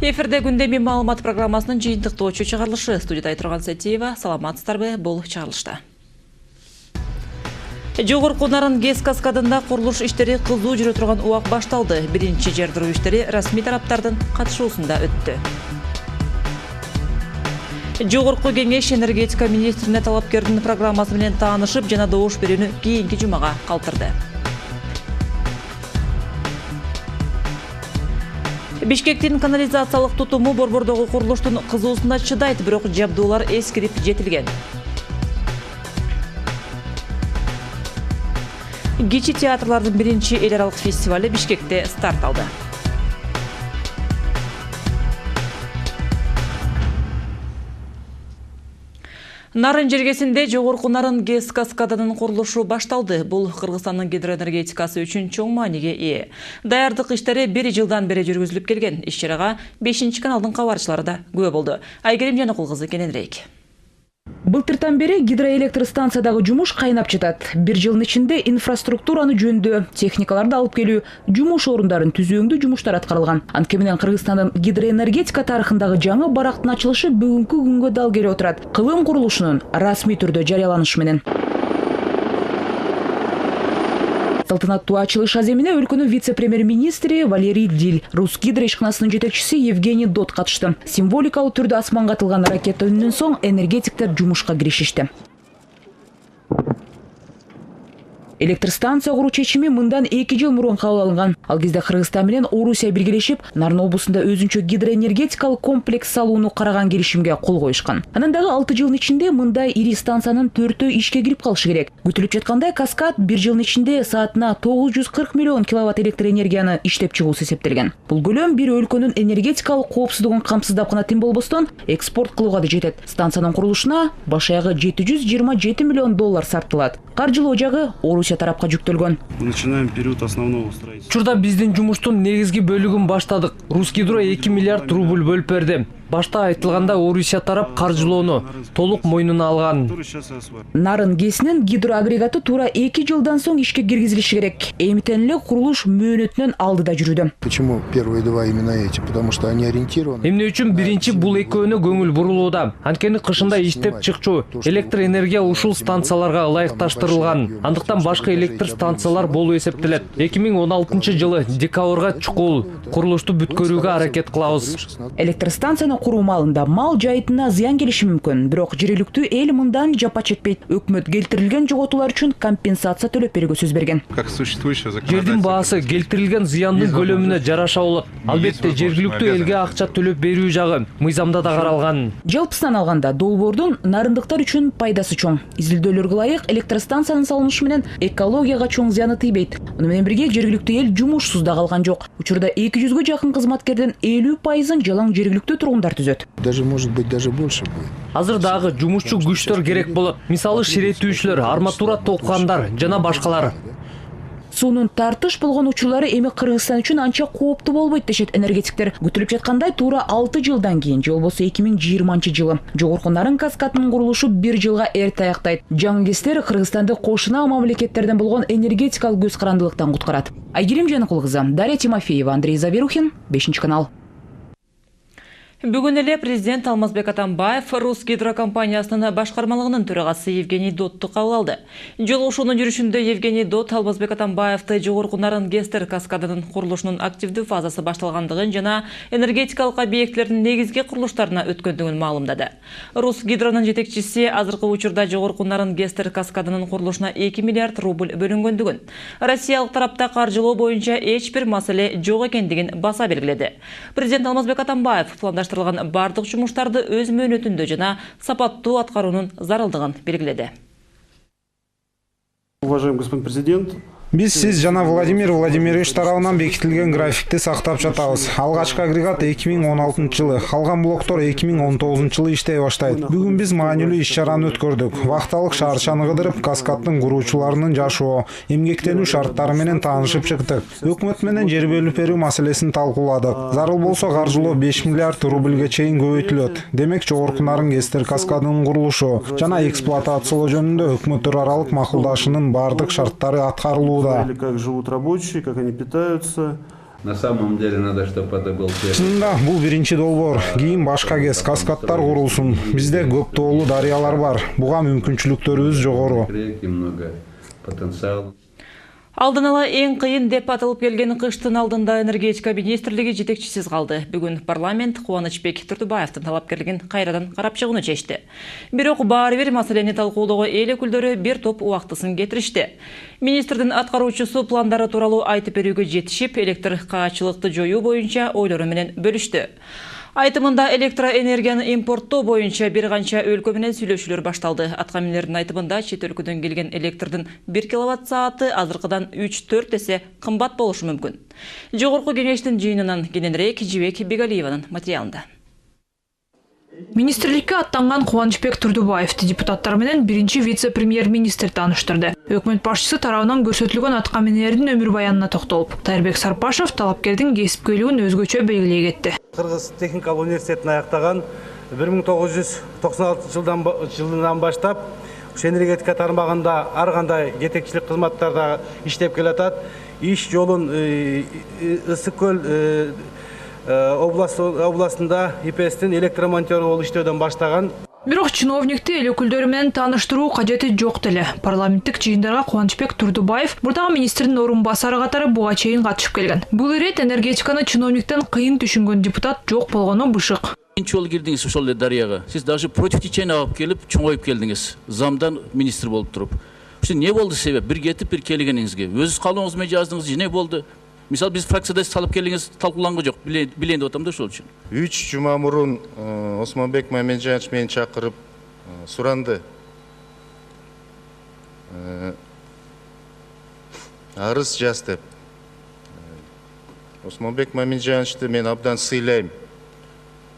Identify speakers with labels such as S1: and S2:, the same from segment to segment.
S1: Эфирде күндеми маалымат программасынын жыйынтыктоочу чыгарылышы. Студияда Айтырган Сатиева. Саламатсыздарбы, бул чыгарылышта. Жогорку Нарын ГЭС каскадында курулуш иштери кызуу жүрө турган убак башталды. Биринчи жардыруу иштери расмий тараптардын катышуусунда өттү. Жогорку кеңеш энергетика министрине талапкердин программасы менен таанышып, жана добуш берүүнү кийинки жумага калтырды. Бишкектин канализациялык тутуму борбордогу курулуштун кызуусуна чыдайт, бирок жабдуулар эскирип жетилген. Кичи театрлардын биринчи эл аралык фестивали Бишкекте старт алды. Нарын жергесинде Жогорку Нарын ГЭС каскадынын курулушу башталды. Бул Кыргызстандын гидроэнергетикасы үчүн чоң мааниге ээ. Даярдык иштери 1 жылдан бери жүргүзүлүп келген. Иш-чарага 5 каналдын кабарчылары да күбө болду. Айгерим Жаныкул кызы кененирээк.
S2: Былтыртан бери гидроэлектростанциядагы жумуш кайнап жатат. 1 жылдын ичинде инфраструктураны жөндөө, техникаларды алып келүү, жумуш орундарын түзүүңдүү жумуштар аткарылган. Анткени менен Кыргызстандын гидроэнергетика тарыхындагы жаңы барактын ачылышы бүгүнкү күнгө дал келип отурат. Кылым курулушунун расмий түрдө жарыяланышы менен. Салтанаттуу ачылыш аземине өлкөнүн вице-премьер-министри Валерий Диль, Русгидро ишканасынын жетекчиси Евгений Дот катышты. Символикалуу түрдө асманга атылган ракета үнүнөн соң энергетиктер жумушка киришишти. Электростанция куруу чечими мындан 2 жыл мурун кабыл алынган. Ал кезде Кыргызстан менен Орусия биргелешип, Нарын облусунда өзүнчө гидроэнергетикалык комплекс салууну караган келишимге кол коюшкан. Анан дагы 6 жылдын ичинде мындай ири станциянын 4-өө ишке кирип калышы керек. Күтүлүп жаткандай каскад 1 жылдын ичинде саатына 940 миллион киловатт электр энергияны иштеп чыгуусу эсептелген. Бул көлөм бир өлкөнүн энергетикалык коопсуздугун камсыздап гана тим болбостон, экспорт кылууга да жетет. Станциянын курулушуна баш аягы 727 миллион доллар сарптылат. Каржылоо жагы Орусия тарапка жүктөлгөн.
S3: Начинаем период основного строительства.
S4: Учурда биздин жумуштун негизги бөлүгүн баштадык. Русгидро 2 миллиард рубль бөлүп берди. Башта айтылганда Орусия тарап каржылоону толук мойнуна алган.
S2: Нарын ГЭСинин гидроагрегаты туура 2 жылдан соң ишке киргизилиши керек. Эмитен эле курулуш мөөнөтүнөн алдыда жүрүүдө.
S5: Почему первые два именно эти? Потому что они ориентированы.
S4: Эмне үчүн биринчи бул экөөнө көңүл бурулууда. Анткени кышында иштеп чыкчу электр энергия ушул станцияларга ылайыкташтырылган. Андыктан башка электр станциялар болуу эсептелет. 2016 жылы декабрга чукул курулушту бүткөрүүгө аракет кылабыз.
S2: Электр станцияны куруу маалында мал жайытына зыян келиши мүмкүн. Бирок жергиликтүү эл мындан жапа чекпейт. Өкмөт келтирилген жоготуулар үчүн компенсация төлөп берүүгө сөз берген.
S4: Жердин баасы келтирилген зыяндын көлөмүнө жараша болот. Албетте жергиликтүү элге акча төлөп берүү жагы мыйзамда да каралган.
S2: Жалпысынан алганда долбоордун нарындыктар үчүн пайдасы чоң. Изилдөөлөргө ылайык электростанциянын салынышы менен экологияга чоң зыяны тийбейт. Муну менен бирге жергиликтүү эл жумушсуз да калган жок. Учурда 200гө жакын кызматкердин 50%-ын жалаң жергиликтүү тургундар түзөт.
S5: Даже может быть даже больше будет.
S4: Азыр дагы жумушчу күчтөр керек болот. Мисалы ширетүүчүлөр, арматура токкандар жана башкалар.
S2: Суунун тартыш болгон учурлары эми Кыргызстан үчүн анча кооптуу болбойт дешет энергетиктер. Күтүлүп жаткандай туура 6 жылдан кийин, же болбосо 2020 жылы Жогорку Нарын каскадынын курулушу 1 жылга эрте аяктайт. Жаңы ГЭСтер Кыргызстанды кошуна мамлекеттерден болгон энергетикалык көз карандылыктан куткарат. Айгерим Жаныкул кызы, Дарья Тимофеева, Андрей Заверухин, 5 канал.
S1: Бүгүн эле президент Алмазбек Атамбаев Русгидро компаниясынын башкармалыгынын төрагасы Евгений Дотту кабыл алды. Жолугушуунун жүрүшүндө Евгений Дот Алмазбек Атамбаевди Жогорку Нарын ГЭСтер каскадынын курулушунун активдүү фазасы башталгандыгын жана энергетикалык объектилердин негизги курулуштарына өткөндүгүн маалымдады. Русгидронун жетекчиси азыркы учурда Жогорку Нарын ГЭСтер каскадынын курулушуна 2 миллиард рубль бөлүнгөндүгүн, россиялык тарапта каржылоо боюнча эч бир маселе жок экендигин баса белгиледи. Президент Алмазбек Атамбаев пландаштырылган бардык жумуштарды өз мөөнөтүндө жана сапаттуу аткаруунун зарылдыгын белгиледи.
S3: Уважаемый господин президент,
S6: Биз сиз жана Владимир Владимирович тарабынан бекитилген графикти сактап жатабыз. Алгачкы агрегат 2016 жылы, калган блоктор 2019 жылы иштей баштайт. Бүгүн биз маанилүү иш-чараны өткөрдүк. Вакталык шаарчаны кыдырып, каскаддын куруучуларынын жашоо, эмгектенүү шарттары менен таанышып чыктык. Өкмөт менен жер бөлүп берүү маселесин талкууладык. Зарыл болсо каржылоо 5 миллиард рубльге чейин көбөйтүлөт. Демек, Жогорку Нарын ГЭСтер каскадынын курулушу жана эксплуатациялоо жөнүндө өкмөттөр аралык макулдашуунун бардык шарттары аткарылууда.
S3: Как живут рабочие, как они питаются,
S7: На самом деле надо, чтобы это был первый.
S6: Чынында бул биринчи долбоор. Кийин башка КЭС каскадтар курулсун. Бизде көп тоолуу дарыялар бар. Буга мүмкүнчүлүктөрүбүз жогору.
S7: Реки много потенциала.
S1: Алдын ала эң кыйын деп атылып келген кыштын алдында энергетика министрлиги жетекчисиз калды. Бүгүн парламент Кубанычбек Турдубаевдин талапкерлигин кайрадан карап чыгууну чечти. Бирок баары бир маселени талкуулоого эл өкүлдөрү бир топ убактысын кетиришти. Министрдин аткаруучусу пландары тууралуу айтып берүүгө жетишип, электр каачылыкты жоюу боюнча ойлору менен бөлүштү. Айтымында электроэнергияны импорттоо боюнча бир канча өлкө менен сүйлөшүүлөр башталды. Аткаминердин айтымында чет өлкөдөн келген электрдин 1 киловатт сааты азыркыдан 3-4 эсе кымбат болушу мүмкүн. Жогорку кеңештин жыйынынан кененирээк Жибек Бегалиеванын материалында.
S8: Министрликке аттанган Кубанычбек Турдубаевди депутаттар менен биринчи вице-премьер-министр тааныштырды. Өкмөт башчысы тарабынан көрсөтүлгөн аткаминердин өмүр баянына токтолуп, Тайырбек Сарпашев талапкердин кесипкөйлүгүн өзгөчө белгилей кетти.
S3: Кыргыз техникалык университетин аяктаган 1996 жылдан баштап энергетика тармагында ар кандай жетекчилик кызматтарда иштеп келатат. Иш жолун Ысык көл областында ИПСтин электромонтёру болуп иштөөдөн баштаган.
S8: Бирок чиновникти эл өкүлдөрү менен тааныштыруу кажети жок деле. Парламенттик жыйындарга Кубанычбек Турдубаев мурдагы министрдин орун басары катары буга чейин катышып келген. Бул ирет энергетиканы чиновниктен кыйын түшүнгөн депутат жок болгону бышык.
S9: Биринчи жолу кирдиңиз ошол эле дарыяга. Сиз даже против течения алып келип, чоңоюп келдиңиз. Замдан министр болуп туруп. Ошо эмне болду себеп? Бир кетип, бир келгениңизге. Өзүңүз калооңуз менен жаздыңыз, эмне болду? Мисал биз фракцияда салып келгениңиз талкууланган жок. Билейин деп атам да ошол үчүн.
S5: 3 жума мурун Осмонбек Мамеджанович мени чакырып суранды. Арыз жаз деп. Осмонбек Мамеджановичти мен абдан сыйлайм.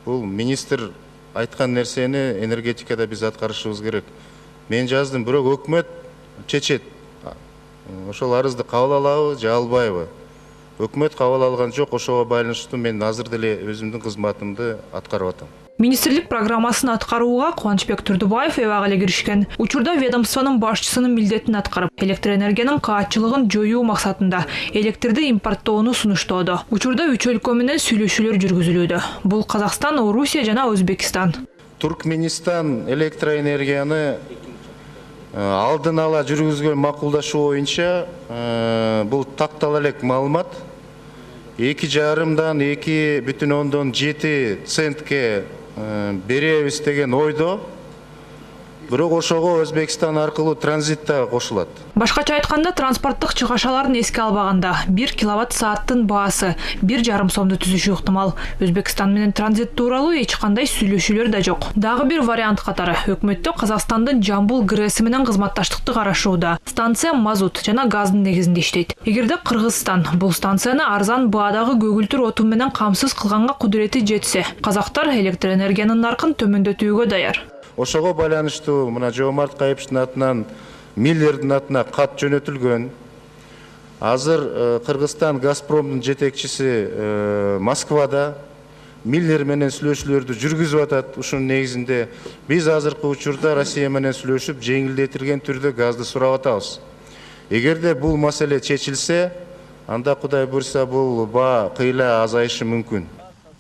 S5: Бул министр айткан нерсени энергетикада биз аткарышыбыз керек. Мен жаздым, бирок өкмөт чечет. Ошол арызды кабыл алабы же албайбы? Өкмөт кабыл алган жок, ошого байланыштуу мен азыр деле өзүмдүн кызматымды аткарып атам.
S8: Министрлик программасын аткарууга Кубанычбек Турдубаев эбак эле киришкен. Учурда ведомствонун башчысынын милдетин аткарып, электроэнергиянын каатчылыгын жоюу максатында электрди импорттоону сунуштоодо. Учурда 3 өлкө менен сүйлөшүүлөр жүргүзүлүүдө. Бул Казакстан, Орусия жана Өзбекстан.
S5: Туркменистан электроэнергияны алдын ала жүргүзгөн макулдашуу боюнча бул тактала элек маалымат 2,5-дан 2,7 центке беребиз деген ойдо. Бирок ошого Өзбекстан аркылуу транзитта кошулат.
S8: Башкача айтканда, транспорттук чыгашаларын эске албаганда 1 киловатт сааттын баасы 1,5 сомду түзүшү ыктымал. Өзбекстан менен транзит тууралуу эч кандай сүйлөшүүлөр да жок. Дагы бир вариант катары өкмөттө Казакстандын Жамбыл ГРЭСи менен кызматташтыкты карашууда. Станция мазут жана газдын негизинде иштейт. Эгерде Кыргызстан бул станцияны арзан баадагы көгүлтүр оту менен камсыз кылганга кудурети жетсе, казактар электроэнергиянын наркын төмөндөтүүгө даяр.
S5: Ошого байланыштуу мына Жомарт Кайыповичтин атынан Миллердин атына кат жөнөтүлгөн. Азыр Кыргызстан Газпромдун жетекчиси Москвада Миллер менен сүйлөшүүлөрдү жүргүзүп атат. Ушунун негизинде биз азыркы учурда Россия менен сүйлөшүп, жеңилдетилген түрдө газды сурап атабыз. Эгерде бул маселе чечилсе, анда Кудай буйрса бул баа кыйла азайышы мүмкүн.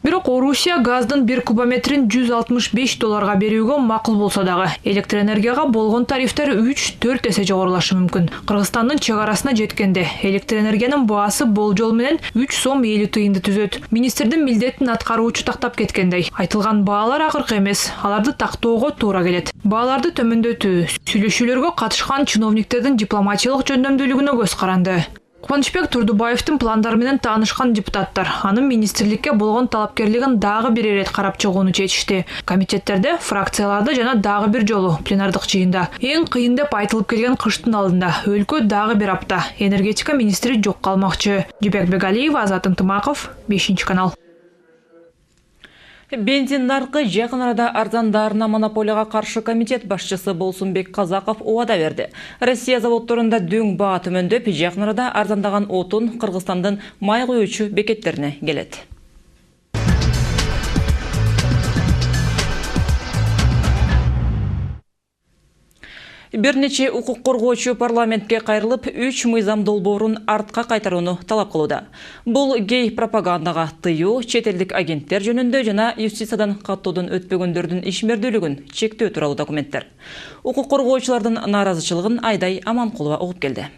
S8: Бирок Орусия газдын 1 кубометрин $165 берүүгө макул болсо дагы, электроэнергияга болгон тарифтер 3-4 эсе жогорулашы мүмкүн. Кыргызстандын чек арасына жеткенде электроэнергиянын баасы болжол менен 3 сом 50 тыйынды түзөт. Министрдин милдетин аткаруучу тактап кеткендей, айтылган баалар акыркы эмес, аларды тактоого туура келет. Бааларды төмөндөтүү, сүйлөшүүлөргө катышкан чиновниктердин дипломатиялык жөндөмдүүлүгүнө көз каранды. Кубанычбек Турдубаевдин пландары менен таанышкан депутаттар анын министрликке болгон талапкерлигин дагы бир ирет карап чыгууну чечишти. Комитеттерде, фракцияларда жана дагы бир жолу пленардык жыйында эң кыйын деп айтылып келген кыштын алдында өлкө дагы бир апта энергетика министри жок калмакчы. Жибек Бегалиева, Азат Ынтымаков, 5-канал.
S1: Бензин наркы жакын арада арзандарына монополияга каршы комитет башчысы Болсунбек Казаков убада берди. Россия заводдорунда дөң баа төмөндөп, жакын арада арзандаган отун Кыргызстандын май куюучу бекеттерине келет. Бир нече укук коргоочу парламентке кайрылып, 3 мыйзам долбоорун артка кайтарууну талап кылууда. Бул гей пропагандага тыюу, чет элдик агенттер жөнүндө жана юстициядан каттоодон өтпөгөндөрдүн ишмердүүлүгүн чектөө тууралуу документтер. Укук коргоочулардын нааразычылыгын Айдай Аманкулова угуп келди.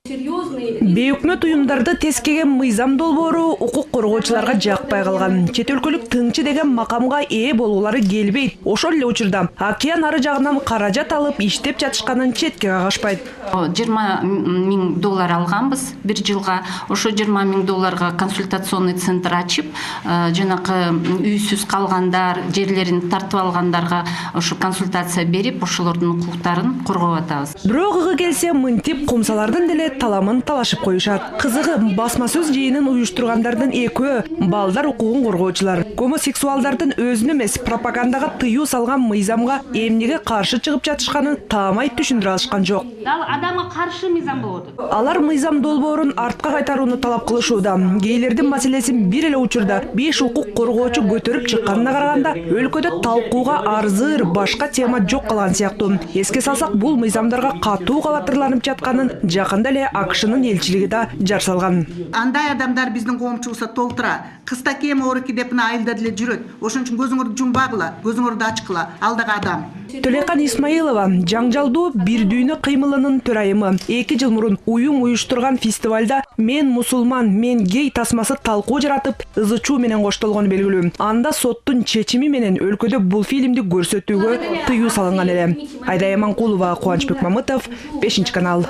S10: Бейөкмөт уюмдарды тескеген мыйзам долбоору укук коргоочуларга жакпай калган. Чет өлкөлүк тыңчы деген макамга ээ болуулары келбейт. Ошол эле учурда океан ары жагынан каражат алып иштеп жатышканын четке кагышпайт.
S11: $20 000 алганбыз бир жылга. Ошо $20 000 консультационный центр ачып, жанакы үйсүз калгандар, жерлерин тартып алгандарга ошо консультация берип, ошолордун укуктарын коргоп атабыз.
S10: Бирок ыгы келсе мынтип кумсалардын деле таламын талашып коюшат. Кызыгы басма сөз жыйынын уюштургандардын экөө балдар укугун коргоочулар. Гомосексуалдардын өзүн эмес пропагандага тыюу салган мыйзамга эмнеге каршы чыгып жатышканын таамай түшүндүрө алышкан жок.
S11: Адамга каршы мыйзам болот.
S10: Алар мыйзам долбоорун артка кайтарууну талап кылышууда. Гейлердин маселесин бир эле учурда 5 укук коргоочу көтөрүп чыкканына караганда, өлкөдө талкууга арзыр башка тема жок калган сыяктуу. Эске салсак, бул мыйзамдарга катуу кабатырланып жатканын жакында эле АКШнын элчилиги да жар салган.
S12: Андай адамдар биздин коомчубузда толтура. Кыста кем ооруки деп айылда деле жүрөт. Ошон үчүн көзүңөрдү жумбагыла, көзүңөрдү ачкыла. Алдагы адам.
S10: Төлекан Исмаилова жаңжалдуу бир дүйнө кыймылынын төрайымы. 2 жыл мурун уюм уюштурган фестивалда "Мен мусулман, мен гей" тасмасы талкуу жаратып, ызы чуу менен коштолгону белгилүү. Анда соттун чечими менен өлкөдө бул фильмди көрсөтүүгө тыюу салынган эле. Айдай Аманкулова, Кубанычбек Мамытов, 5 канал.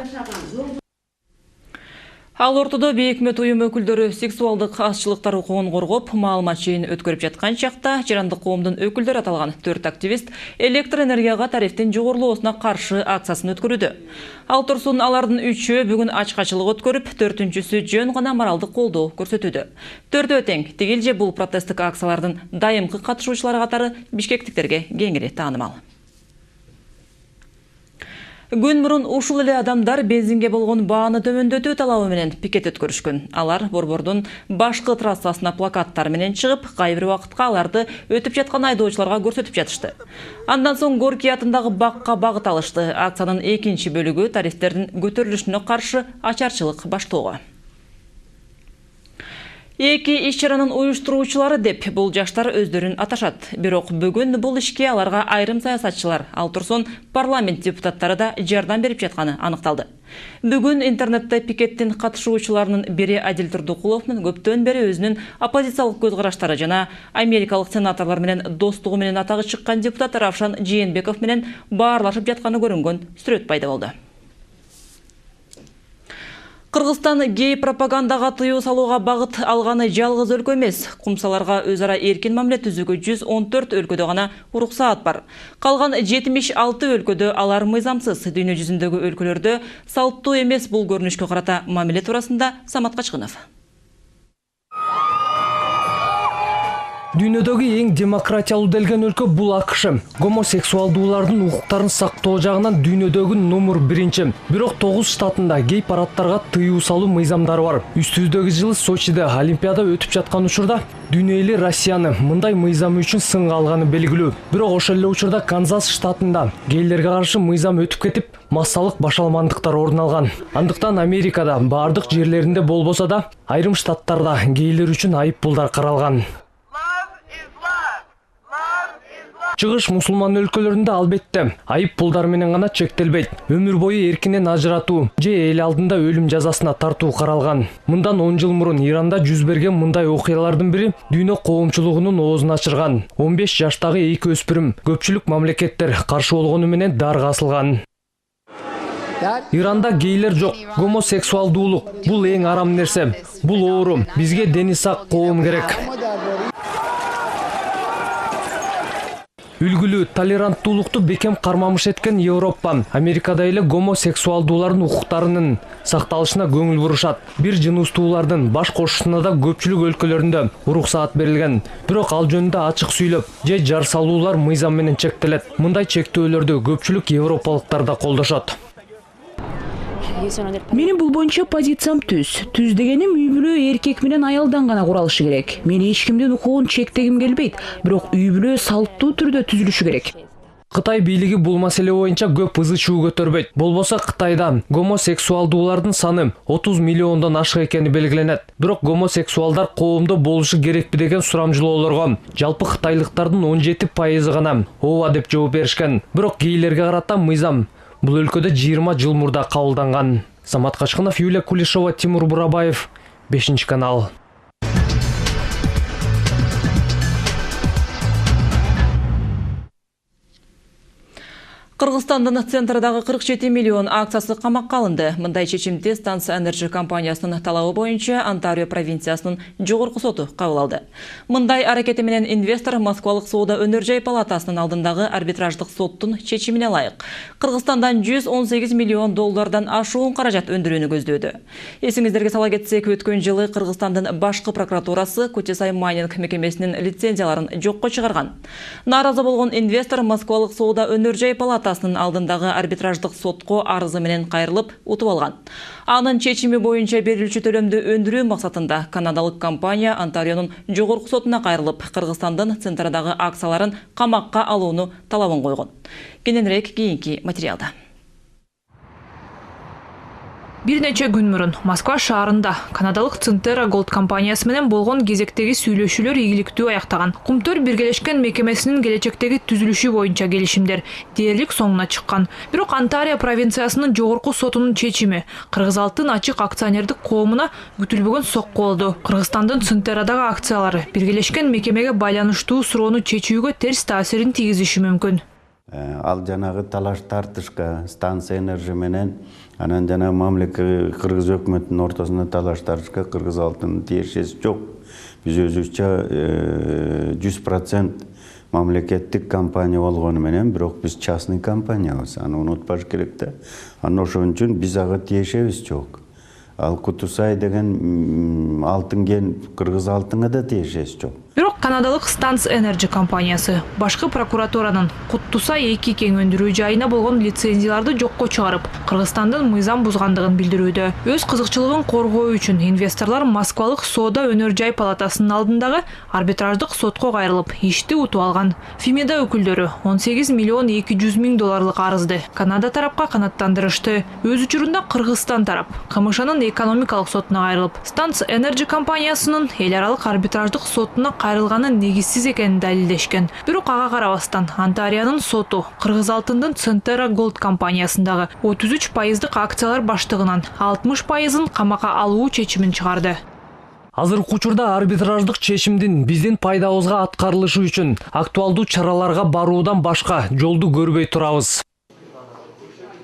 S1: Ал ортодо бейөкмөт уюм өкүлдөрү сексуалдык азчылыктар укугун коргоп, маалымат жыйын өткөрүп жаткан чакта жарандык коомдун өкүлдөрү аталган 4 активист электр энергияга тарифтин жогорулоосуна каршы акциясын өткөрүүдө. Ал турсун алардын 3-өө бүгүн ачкачылык өткөрүп, 4-сү жөн гана моралдык колдоо көрсөтүүдө. 4-өө тең тигил же бул протесттик акциялардын дайымкы катышуучулары катары бишкектиктерге кеңири таанымал. Күн мурун ушул эле адамдар бензинге болгон бааны төмөндөтүү талабы менен пикет өткөрүшкөн. Алар Борбордун башкы трассасына плакаттар менен чыгып, кайбир убакытка аларды өтүп жаткан айдоочуларга көрсөтүп жатышты. Андан соң Горький атындагы бакка багыт алышты. Акциянын 2-чи бөлүгү тарифтердин көтөрүлүшүнө каршы ачарчылык баштоого. Эки иш-чаранын уюштуруучулары деп бул жаштар өздөрүн аташат. Бирок бүгүн бул ишке аларга айрым саясатчылар, ал турсун парламент депутаттары да жардам берип жатканы аныкталды. Бүгүн интернетте пикеттин катышуучуларынын бири Адил Турдукулов көптөн бери өзүнүн оппозициялык көз караштары жана америкалык сенаторлор менен достугу менен атагы чыккан депутат Равшан Жээнбеков менен баарлашып жатканы көрүнгөн сүрөт пайда болду. Кыргызстан гей пропагандага тыюу салууга багыт алганы жалгыз өлкө эмес. Кумсаларга өз ара эркин мамиле түзүүгө 114 өлкөдө гана уруксаат бар. Калган 76 өлкөдө алар мыйзамсыз. Дүйнө жүзүндөгү өлкөлөрдө салттуу эмес бул көрүнүшкө карата мамиле туурасында Самат Качкынов.
S4: Дүйнөдөгү эң демократиялуу делген өлкө бул АКШ. Гомосексуалдуулардын укуктарын сактоо жагынан дүйнөдөгү номер 1. Бирок 9 штатында гей парадтарга тыюу салуу мыйзамдары бар. Үстүбүздөгү жылы Сочиде Олимпиада өтүп жаткан учурда дүйнө эли Россияны мындай мыйзам үчүн сынга алганы белгилүү. Бирок ошол эле учурда Канзас штатында гейлерге каршы мыйзам өтүп кетип, массалык башаламандыктар орун алган. Андыктан Америкада бардык жерлеринде болбосо да, айрым штаттарда гейлер үчүн айыппулдар каралган. Чыгыш мусулман өлкөлөрүндө албетте айып пулдар менен гана чектелбейт. Өмүр бою эркинен ажыратуу же эл алдында өлүм жазасына тартуу каралган. Мындан 10 жыл мурун Иранда жүз берген мындай окуялардын бири дүйнө коомчулугунун оозун ачырган. 15 жаштагы 2 өспүрүм көпчүлүк мамлекеттер каршы болгону менен дарга асылган. Иранда гейлер жок, гомосексуалдуулук бул эң арам нерсе. Бул оору, бизге дени сак коом керек. Үлгүлүү толеранттуулукту бекем кармамыш эткен Европа, Америкада эле гомосексуалдуулардын укуктарынын сакталышына көңүл бурушат. Бир жыныстуулардын баш кошушуна да көпчүлүк өлкөлөрүндө уруксаат берилген. Бирок ал жөнүндө ачык сүйлөп, же жар салуулар мыйзам менен чектелет. Мындай чектөөлөрдү көпчүлүк европалыктар да колдошот.
S2: Менин бул боюнча позициям түз. Түз дегеним үй бүлө эркек менен аялдан гана куралышы керек. Мен эч кимдин укугун чектегим келбейт, бирок үй бүлө салттуу түрдө түзүлүшү керек.
S4: Кытай бийлиги бул маселе боюнча көп ызы чуу көтөрбөйт. Болбосо Кытайда гомосексуалдуулардын саны 30 миллиондон ашык экени белгиленет. Бирок гомосексуалдар коомдо болушу керекпи деген сурамжылоолорго жалпы кытайлыктардын 17% гана ооба деп жооп беришкен. Бирок гейлерге карата мыйзам бул өлкөдө 20 жыл мурда кабылданган. Самат Качкынов, Юлия Кулешова, Тимур Бурабаев, 5 канал.
S1: Кыргызстандын центрдагы 47 миллион акциясы камакка алынды. Мындай чечимди Станция Энерджи компаниясынын талабы боюнча Онтарио провинциясынын жогорку соту кабыл алды. Мындай аракети менен инвестор Москвалык соода өнөр-жай палатасынын алдындагы арбитраждык соттун чечимине ылайык Кыргызстандан 118 миллион доллардан ашуун каражат өндүрүүнү көздөөдү. Эсиңиздерге сала кетсек, өткөн жылы Кыргызстандын башкы прокуратурасы Кутесай майнинг мекемесинин лицензияларын жокко чыгарган. Нааразы болгон инвестор Москвалык соода өнөр-жай палатасынын алдындагы арбитраждык сотко арызы менен кайрылып утуп алган. Анын чечими боюнча берилүүчү төлөмдү өндүрүү максатында канадалык компания Онтарионун жогорку сотуна кайрылып, Кыргызстандын центрдагы акцияларын камакка алууну талабын койгон. Кененирээк кийинки материалда.
S8: Бир нече күн мурун Москва шаарында канадалык Центера Голд компаниясы менен болгон кезектеги сүйлөшүүлөр ийгиликтүү аяктаган. Кумтөр биргелешкен мекемесинин келечектеги түзүлүшү боюнча келишимдер дээрлик соңуна чыккан. Бирок Онтарио провинциясынын жогорку сотунун чечими Кыргыз Алтын ачык акционердик коомуна күтүлбөгөн сокку болду. Кыргызстандын Центерадагы акциялары биргелешкен мекемеге байланыштуу суроону чечүүгө терс таасирин тийгизиши мүмкүн.
S13: Ал жанагы талаш тартышка Станция Энерджи менен анан жана мамлекет Кыргыз өкмөтүнүн ортосунда талаш тартышка Кыргыз Алтынын тиешеси жок. Биз өзүбүзчө 100% мамлекеттик компания болгону менен, бирок биз частный компаниябыз. Аны унутпаш керек да. Анан ошон үчүн биз ага тиешебиз жок. Ал Кутусай деген алтын кен Кыргыз алтынга да тиешеси жок.
S8: Бирок канадалык Станция Энерджи компаниясы башкы прокуратуранын Куттусай 2 кен өндүрүү жайына болгон лицензияларды жокко чыгарып, Кыргызстандын мыйзам бузгандыгын билдирүүдө. Өз кызыкчылыгын коргоо үчүн инвесторлор Москвалык соода өнөр-жай палатасынын алдындагы арбитраждык сотко кайрылып, ишти утуп алган. Фемида өкүлдөрү 18 миллион 200 миң долларлык арызды Канада тарапка канаттандырышты. Өз учурунда Кыргызстан тарап КМШнын экономикалык сотуна кайрылып, Станция Энерджи компаниясынын эл аралык арбитраждык сотуна кайрылганы негизсиз экенин далилдешкен. Бирок ага карабастан Онтарионун соту Кыргыз Алтындын Центера Голд компаниясындагы 33% акциялар баштыгынан 60%-ын камакка алуу чечимин чыгарды.
S4: Азыркы учурда арбитраждык чечимдин биздин пайдабызга аткарылышы үчүн актуалдуу чараларга баруудан башка жолду көрбөй турабыз.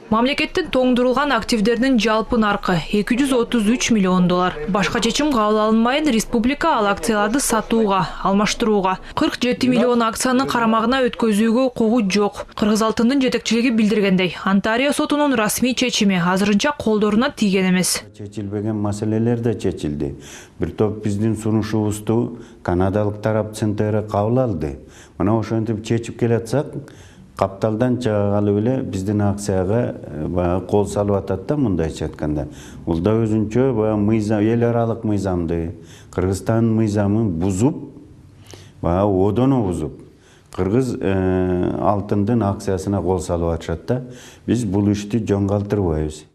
S8: Мамлекеттин тоңдурулган активдеринин жалпы наркы 233 миллион доллар. Башка чечим кабыл алынмайын республика ал акцияларды сатууга, алмаштырууга 47 миллион акцияны карамагына өткөзүүгө укугу жок. Кыргыз Алтындын жетекчилиги билдиргендей, Онтарио сотунун расмий чечими азырынча колдоруна тийген эмес.
S13: Чечилбеген маселелер да чечилди. Бир топ биздин сунушубузду канадалык тарап Центера кабыл алды. Мына ошентип чечип келатсак, капталдан чыгалы эле биздин акцияга кол салып атат да, мындайча айтканда. Бул да өзүнчө мыйзам, эл аралык мыйзамды, Кыргызстандын мыйзамын бузуп, одоно бузуп, Кыргыз алтындын акциясына кол салып атышат да. Биз бул ишти жөн калтырбайбыз.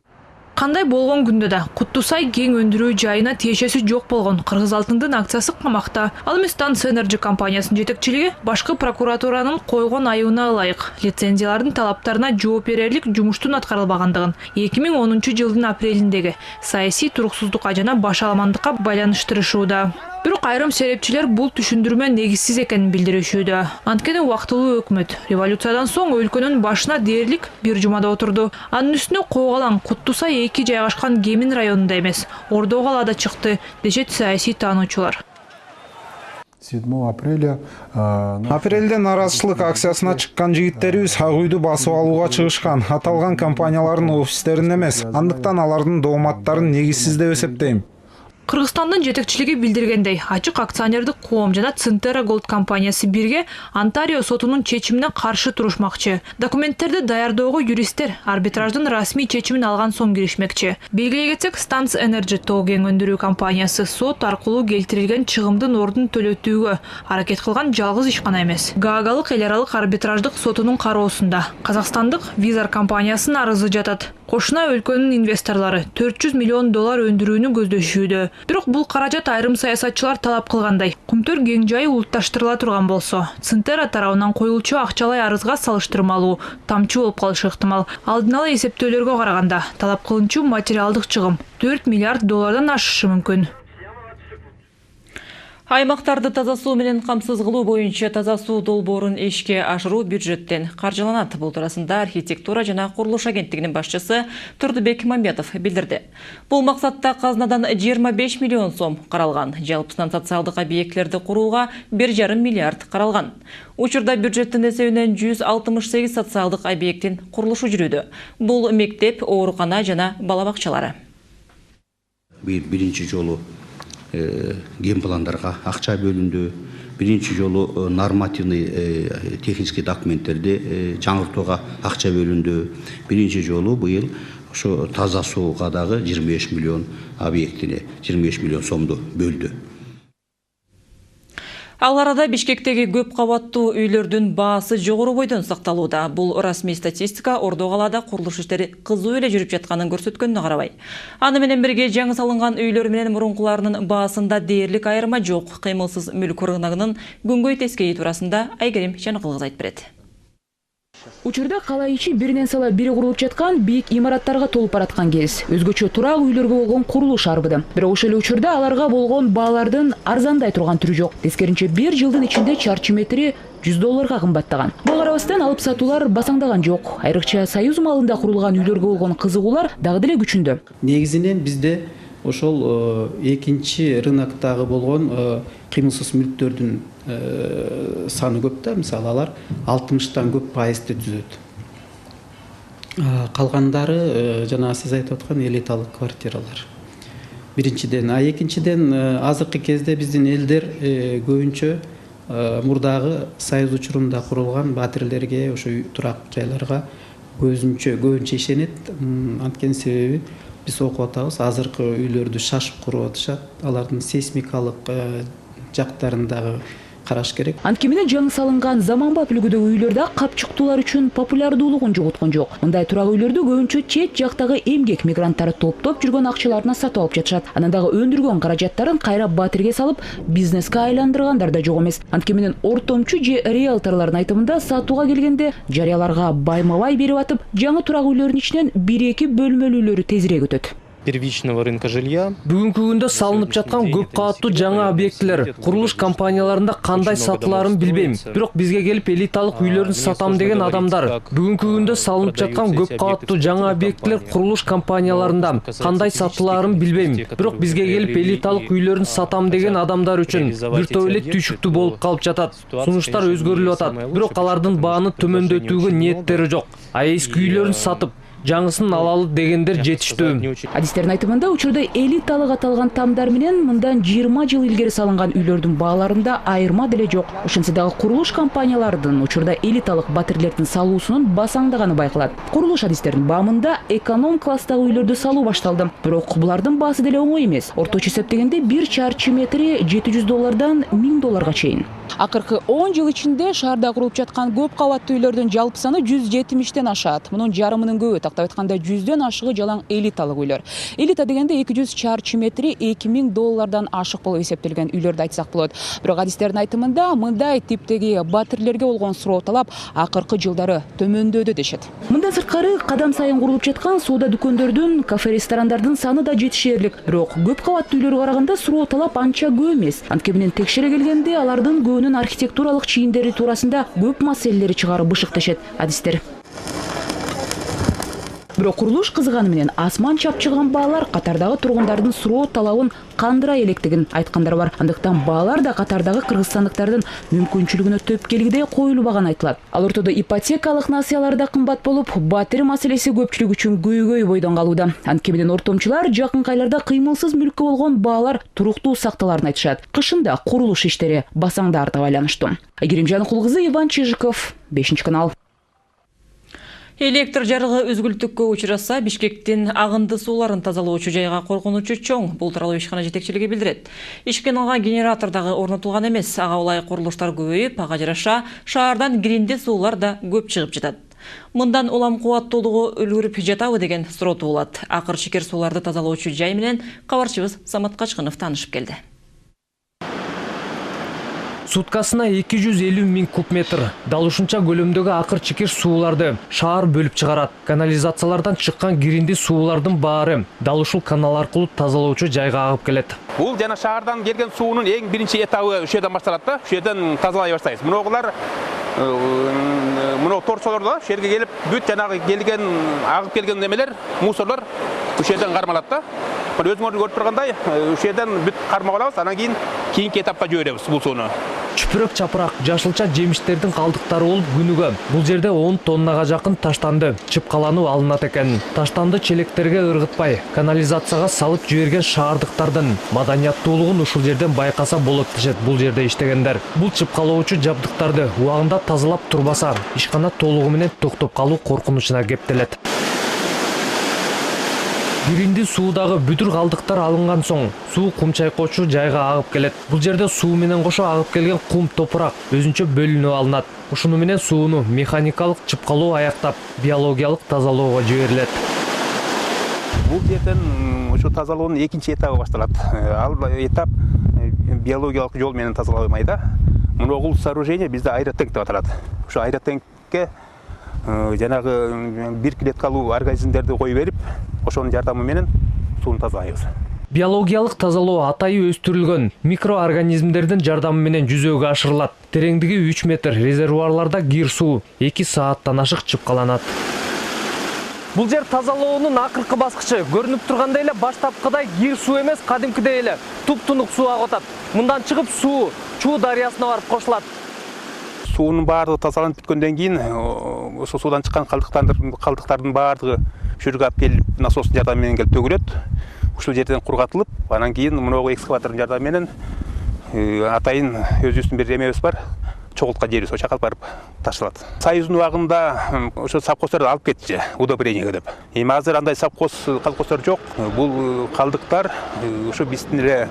S8: Кандай болгон күндө да Куттусай кен өндүрүү жайына тиешеси жок болгон Кыргыз Алтындын акциясы камакта. Ал эми Станция Энерджи компаниясынын жетекчилиги башкы прокуратуранын койгон айыбына ылайык лицензиялардын талаптарына жооп берерлик жумуштун аткарылбагандыгын 2010 жылдын апрелиндеги саясий туруксуздукка жана баш аламандыкка байланыштырышууда. Бирок айрым серепчилер бул түшүндүрмө негизсиз экенин билдиришүүдө. Анткени убактылуу өкмөт революциядан соң өлкөнүн башына дээрлик бир жумада отурду. Анын үстүнө Коогалаң Куттусай 2 жайгашкан Кемин районунда эмес, Ордо калаада чыкты, дешет саясий таануучулар.
S6: 7 апрелде наразычылык акциясына чыккан жигиттерибиз ак үйдү басып алууга чыгышкан. Аталган компаниялардын офистерин эмес, андыктан алардын дооматтарын негизсиз деп эсептейм.
S8: Кыргызстандын жетекчилиги билдиргендей, ачык акционердик коом жана Центера Голд компаниясы бирге Онтарио сотунун чечимине каршы турушмакчы. Документтерди даярдоого юристтер арбитраждын расмий чечимин алган соң киришмекчи. Белгилей кетсек, Станс Энерджи тоо кен өндүрүү компаниясы сот аркылуу келтирилген чыгымдын ордун төлөтүүгө аракет кылган жалгыз ишкана эмес. Гаагалык эл аралык арбитраждык сотунун кароосунда казакстандык Визар компаниясынын арызы жатат. Кошуна өлкөнүн инвесторлору $400 миллион өндүрүүнү көздөшүүдө. Бирок бул каражат айрым саясатчылар талап кылгандай, Кумтөр кең жайы улутташтырыла турган болсо, Центера тарабынан коюлчу акчалай арызга салыштырмалуу тамчы болуп калышы ыктымал. Алдын ала эсептөөлөргө караганда, талап кылынчу материалдык чыгым $4 миллиард ашышы мүмкүн.
S1: Аймактарды таза суу менен камсыз кылуу боюнча таза суу долбоорун ишке ашыруу бюджеттен каржыланат. Бул туурасында архитектура жана курулуш агенттигинин башчысы Турдубек Мамбетов билдирди. Бул максатта казнадан 25 миллион сом каралган. Жалпысынан социалдык объектлерди курууга 1,5 миллиард каралган. Учурда бюджеттин эсебинен 168 социалдык объекттин курулушу жүрүүдө. Бул мектеп, оорукана жана бала бакчалары.
S14: Биринчи жолу генпландарга акча бөлүндү. Биринчи жолу нормативный технический документтерди жаңыртууга акча бөлүндү. Биринчи жолу быйыл ошо таза сууга дагы 25 миллион объектине 25 миллион сомду бөлдү.
S1: Ал арада Бишкектеги көп кабаттуу үйлөрдүн баасы жогору бойдон сакталууда. Бул расмий статистика Ордо калаада курулуш иштери кызуу эле жүрүп жатканын көрсөткөнүнө карабай. Аны менен бирге жаңы салынган үйлөр менен мурункуларынын баасында дээрлик айырма жок. Кыймылсыз мүлк рыногунун күнгөй тескейи туурасында Айгерим Жаныкылгыз айтып берет.
S2: Учурда кала ичи биринен сала бири курулуп жаткан бийик имараттарга толуп бараткан кез. Өзгөчө турак үйлөргө болгон курулуш арбыды. Бирок ошол эле учурда аларга болгон баалардын арзандай турган түрү жок. Тескеринче 1 жылдын ичинде чарчы метри $100 кымбаттаган. Буга карабастан алып сатуулар басаңдаган жок. Айрыкча Союз малында курулган үйлөргө болгон кызыгуулар дагы деле күчүндө.
S15: Негизинен бизде ошол экинчи рыноктагы болгон кыймылсыз мүлктөрдүн саны көп да, мисалы алар 60-тан көп пайызды түзөт. Калгандары жана сиз айтып аткан элиталык квартиралар. Биринчиден, экинчиден азыркы кезде биздин элдер көбүнчө мурдагы Союз учурунда курулган батирлерге, ошо турак жайларга көбүнчө ишенет. Анткени себеби биз окуп атабыз, азыркы үйлөрдү шашып куруп атышат. Алардын сейсмикалык жактарындагы караш керек.
S2: Анткени менен жаңы салынган заманбап үлгүдөгү үйлөрдө капчыктуулар үчүн популярдуулугун жоготкон жок. Мындай турак үйлөрдү көбүнчө чет жактагы эмгек мигранттары топтоп жүргөн акчаларына сатып алып жатышат. Анан дагы өндүргөн каражаттарын кайра батирге салып, бизнеске айландыргандар да жок эмес. Анткени менен ортомчу же риэлторлордун айтымында сатууга келгенде жарыяларга байма-бай берип атып, жаңы турак үйлөрдүн ичинен 1-2 бөлмөлүү үйлөрү тезирээк өтөт.
S16: Первичного рынка жилья.
S4: Бүгүнкү күндө салынып жаткан көп кабаттуу жаңы объектилер курулуш компанияларында кандай сатылаарын билбейм. Бирок бизге келип элиталык үйлөрүн сатам деген адамдар. Бүгүнкү күндө салынып жаткан көп кабаттуу жаңы объектилер курулуш компанияларында кандай сатылаарын билбейм. Бирок бизге келип элиталык үйлөрүн сатам деген адамдар үчүн бир топ эле түйшүктүү болуп калып жатат. Сунуштар өзгөрүлүп атат. Бирок алардын бааны төмөндөтүүгө ниеттери жок. Эски үйлөрүн сатып жаңысын алалы дегендер жетиштүү.
S2: Адистердин айтымында учурда элиталык аталган тамдар менен мындан 20 жыл илгери салынган үйлөрдүн бааларында айырма деле жок. Ошентсе дагы курулуш компанияларынын учурда элиталык батирлердин салуусунун басаңдаганы байкалат. Курулуш адистердин баамында эконом класстагы үйлөрдү салуу башталды. Бирок булардын баасы деле оңой эмес. Орточо эсептегенде 1 чарчы метри $700 $1000 чейин. Акыркы 10 жыл ичинде шаарда курулуп жаткан көп кабаттуу үйлөрдүн жалпы саны 170тен ашат. Мунун жарымынын көбү тактап айтканда 100дөн ашыгы жалаң элиталык үйлөр. Элита дегенде 200 чарчы метри $2000 ашык болуп эсептелген үйлөрдү айтсак болот. Бирок адистердин айтымында мындай типтеги батирлерге болгон суроо талап акыркы жылдары төмөндөдү дешет. Мындан сырткары кадам сайын курулуп жаткан соода дүкөндөрдүн, кафе-ресторандардын саны да жетишээрлик. Бирок көп кабаттуу үйлөргө караганда суроо талап анча көп эмес. Анткени менен текшере келгенде алардын көбүнүн архитектуралык чийиндери туурасында көп маселелери чыгарып бышык дешет адистер. Бирок курулуш кызганы менен асман чапчыган баалар катардагы тургундардын суроо талабын кандыра электигин айткандар бар. Андыктан баалар да катардагы кыргызстандыктардын мүмкүнчүлүгүнө төп келгидей коюлбаган айтылат. Ал ортодо ипотекалык насыялар да кымбат болуп, батир маселеси көпчүлүк үчүн көйгөй бойдон калууда. Анткени менен ортомчулар жакын айларда кыймылсыз мүлкү болгон баалар туруктуу сакталарын айтышат. Кышында курулуш иштери басаңдарды байланышту. Айгерим Кулкызы, Иван Чижиков, 5-канал.
S1: Электр жарыгы үзгүлтүккө учураса, Бишкектин агынды сууларын тазалоочу жайга коркунучу чоң. Бул тууралуу ишкана жетекчилиги билдирет. Ишкенага генератор дагы орнотулган эмес. Ага улай курулуштар көбөйүп, ага жараша шаардан киринди суулар да көп чыгып жатат. Мындан улам кубаттуулугу өлгүрүп жатабы деген суроо туулат. Акыр шекер сууларды тазалоочу жай менен кабарчыбыз Самат Качкынов таанышып келди.
S4: Суткасына 250 000 куб метр. Дал ушунча көлөмдөгү акыр чекер сууларды шаар бөлүп чыгарат. Канализациялардан чыккан киринди суулардын баары дал ушул канал аркылуу тазалоочу жайга агып келет.
S17: Бул жана шаардан келген суунун эң биринчи этабы ушул жерден башталат да. Ушул жерден тазалай баштайбыз. Мыногулар торсолор да, ушул жерге келип бүт жанагы келген агып келген немелер, мусорлор ушул жерден кармалат да. Өзүңөр көрүп тургандай, ушул жерден бүт кармап алабыз, анан кийинки этапка жиберебиз бул сууну.
S4: Чүпүрөк чапырак, жашылча жемиштердин калдыктары болуп күнүгө бул жерде 10 тоннага жакын таштанды чыпкалануу алынат экен. Таштанды челектерге ыргытпай, канализацияга салып жиберген шаардыктардын маданияттуулугун ушул жерден байкаса болот дешет бул жерде иштегендер. Бул чыпкалоочу жабдыктарды убагында тазалап турбаса, ишкана толугу менен токтоп калуу коркунучуна кептелет. Киринди суудагы бүтүр калдыктар алынган соң, суу кум чайкоочу жайга агып келет. Бул жерде суу менен кошо агып келген кум топурак өзүнчө бөлүнүп алынат. Ушуну менен сууну механикалык чыпкалоо аяктап, биологиялык тазалоого жиберилет.
S17: Бул жерден ушу тазалоонун экинчи этабы башталат. Ал этап биологиялык жол менен тазаланбай да. Муногул сооружение бизде аэротенк деп аталат. Ушу аэротенкке жанагы бир клеткалуу организмдерди коюп берип, ошонун жардамы менен сууну тазалайбыз.
S4: Биологиялык тазалоо атайы өстүрүлгөн микроорганизмдердин жардамы менен жүзөгө ашырылат. Тереңдиги 3 метр резервуарларда кир суу 2 сааттан ашык чыпкаланат. Бул жер тазалоонун акыркы баскычы. Көрүнүп тургандай эле баштапкыдай кир суу эмес, кадимкидей эле туп-тунук суу агып атат. Мындан чыгып суу Чуу дарыясына барып кошулат.
S17: Суунун баардыгы тазаланып бүткөндөн кийин ошо суудан чыккан калдыктардын баардыгы жүргүп алып келип насостун жардамы менен келип төгүлөт. Ушул жерден кургатылып, анан кийин мыногу экскаватордун жардамы менен атайын өзүбүздүн бир эмебиз бар. Чогултка жерибиз, ошо жака барып ташталат. Союздун убагында ошо совхоздорду алып кетчи удобрениеге деп. Эми азыр андай колхоздор жок. Бул калдыктар ошо биздин эле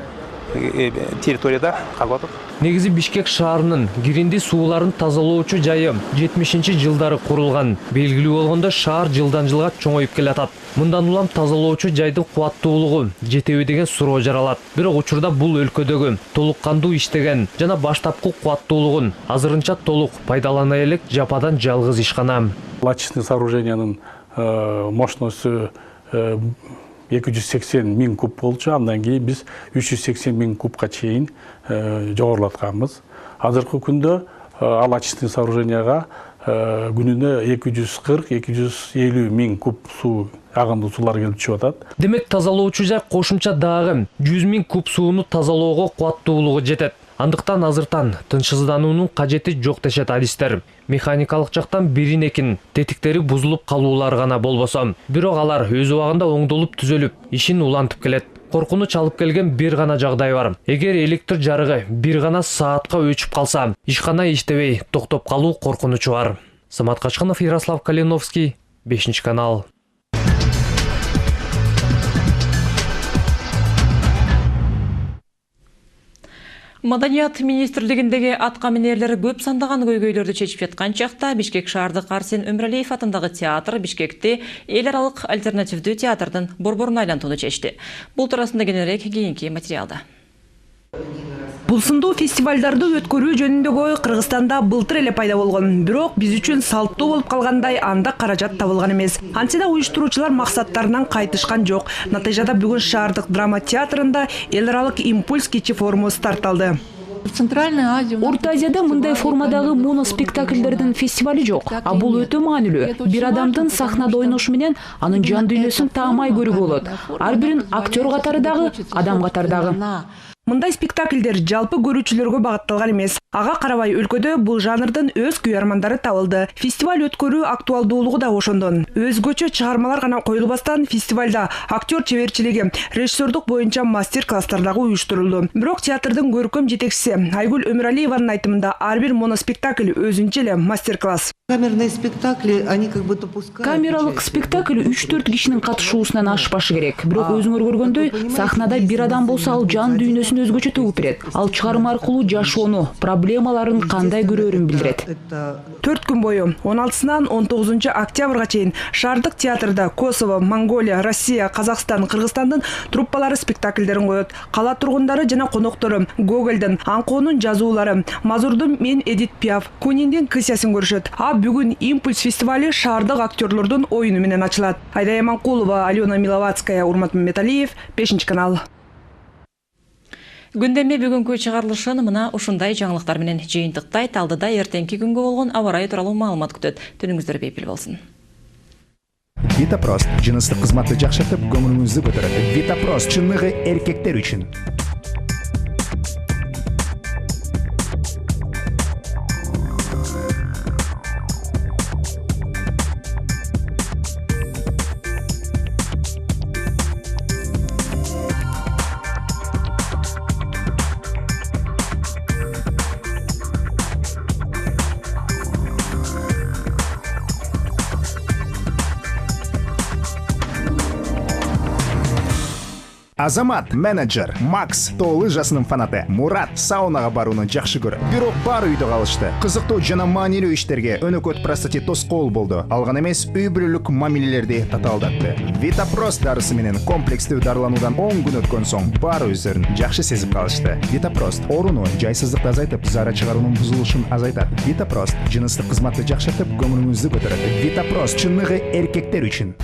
S17: территорияда калып атат.
S4: Негизи Бишкек шаарынын киринди сууларын тазалоочу жайы 70-жылдары курулган. Белгилүү болгондо шаар жылдан жылга чоңоюп келатат. Мындан улам тазалоочу жайдын кубаттуулугу жетеби деген суроо жаралат. Бирок учурда бул өлкөдөгү толук кандуу иштеген жана баштапкы кубаттуулугун азырынча толук пайдалана элек жападан жалгыз ишкана.
S18: Лачечный сооружениянын мощносту 280 000 куб болчу, андан кийин биз 380 000 кубка чейин жогорулатканбыз. Азыркы күндө ал очистный сооруженияга күнүнө 240-250 000 куб суу агымдуу суулар келип түшүп атат.
S4: Демек тазалоочу жай кошумча дагы 100 000 куб сууну тазалоого кубаттуулугу жетет. Андыктан азыртан тынчсыздануунун кажети жок дешет адистер. Механикалык жактан бирин-экин тетиктери бузулуп калуулар гана болбосо, бирок алар өз убагында оңдолуп түзөлүп, ишин улантып келет. Коркунуч алып келген бир гана жагдай бар. Эгер электр жарыгы бир гана саатка өчүп калса, ишкана иштебей токтоп калуу коркунучу бар. Самат Качкынов, Ярослав Калиновский, 5-канал.
S1: Маданият министрлигиндеги атка минерлер көп сандаган көйгөйлөрдү чечип жаткан чакта Бишкек шаардык Арсен Өмүралиев атындагы театр Бишкекти эл аралык альтернативдүү театрдын борборуна айлантууну чечти. Бул туурасында кененирээк кийинки материалда.
S10: Бул сындуу фестивалдарды өткөрүү жөнүндөгү ой Кыргызстанда былтыр эле пайда болгон. Бирок биз үчүн салттуу болуп калгандай анда каражат табылган эмес. Антсе да уюштуруучулар максаттарынан кайтышкан жок. Натыйжада бүгүн шаардык драма театрында эл аралык импульс кечи форуму старт алды.
S19: Центральная Азия.
S2: Орта Азияда мындай формадагы моноспектакльдердин фестивали жок. А бул өтө маанилүү. Бир адамдын сахнада ойношу менен анын жан дүйнөсүн таамай көрүүгө болот. Ар бирин актер катары дагы, адам катары дагы.
S10: Мындай спектакльдер жалпы көрүүчүлөргө багытталган эмес. Ага карабай өлкөдө бул жанрдын өз күйөрмандары табылды. Фестиваль өткөрүү актуалдуулугу да ошондон. Өзгөчө чыгармалар гана коюлбастан фестивалда актер чеберчилиги, режиссердук боюнча мастер-класстар дагы уюштурулду. Бирок театрдын көркөм жетекчиси Айгүл Өмүралиеванын айтымында ар бир моноспектакль өзүнчө эле мастер-класс.
S19: Камерные спектакли, они как бы допускают.
S2: Камералык спектакль 3-4 кишинин катышуусунан ашпашы керек. Бирок өзүңөр көргөндөй, сахнада бир адам болсо ал жан дүйнөсүн өзгөчө төгүп берет. Ал чыгарма аркылуу жашоону, проблемаларын кандай көрөөрүн билдирет.
S10: 4 күн бою 16-сынан 19 октябрга чейин шаардык театрда Косово, Монголия, Россия, Казакстан, Кыргызстандын труппалары спектакльдерин коет. Кала тургундары жана коноктору Гогольдун Анкоонун жазуулары, Мазурдун Мен Эдит Пиаф, Куниндин Кысясын көрүшөт. А бүгүн Импульс фестивали шаардык актерлордун оюну менен ачылат. Айдая Манкулова, Алена Миловацкая, Урмат Мамметалиев, 5 канал.
S1: Gündeme бүгүнкү чыгарылышын мына ушундай жаңылыктар менен жыйынтыктайт. Алдыда эртеңки күнгө болгон аба ырайы тууралуу маалымат күтөт. Түнүңүздөр бейпил болсун.
S20: Витапрост жыныстык кызматты жакшыртып, көңүлүңүздү көтөрөт. Витапрост чыныгы эркектер үчүн. Азамат, менеджер, Макс, тоо лыжасынын фанаты, Мурат саунага барууну жакшы көрөт. Бирок бар үйдө калышты. Кызыктуу жана маанилүү иштерге өнөкөт простати тоскоол болду. Алган эмес, үй бүлөлүк мамилелерди татаалдатты. Витапрост дарысы менен комплекстүү дарылануудан 10 күн өткөн соң бар өздөрүн жакшы сезип калышты. Витапрост ооруну, жайсыздыкты азайтып, зара чыгаруунун бузулушун азайтат. Витапрост жыныстык кызматты жакшыртып, көңүлүңүздү көтөрөт. Витапрост чыныгы эркектер үчүн.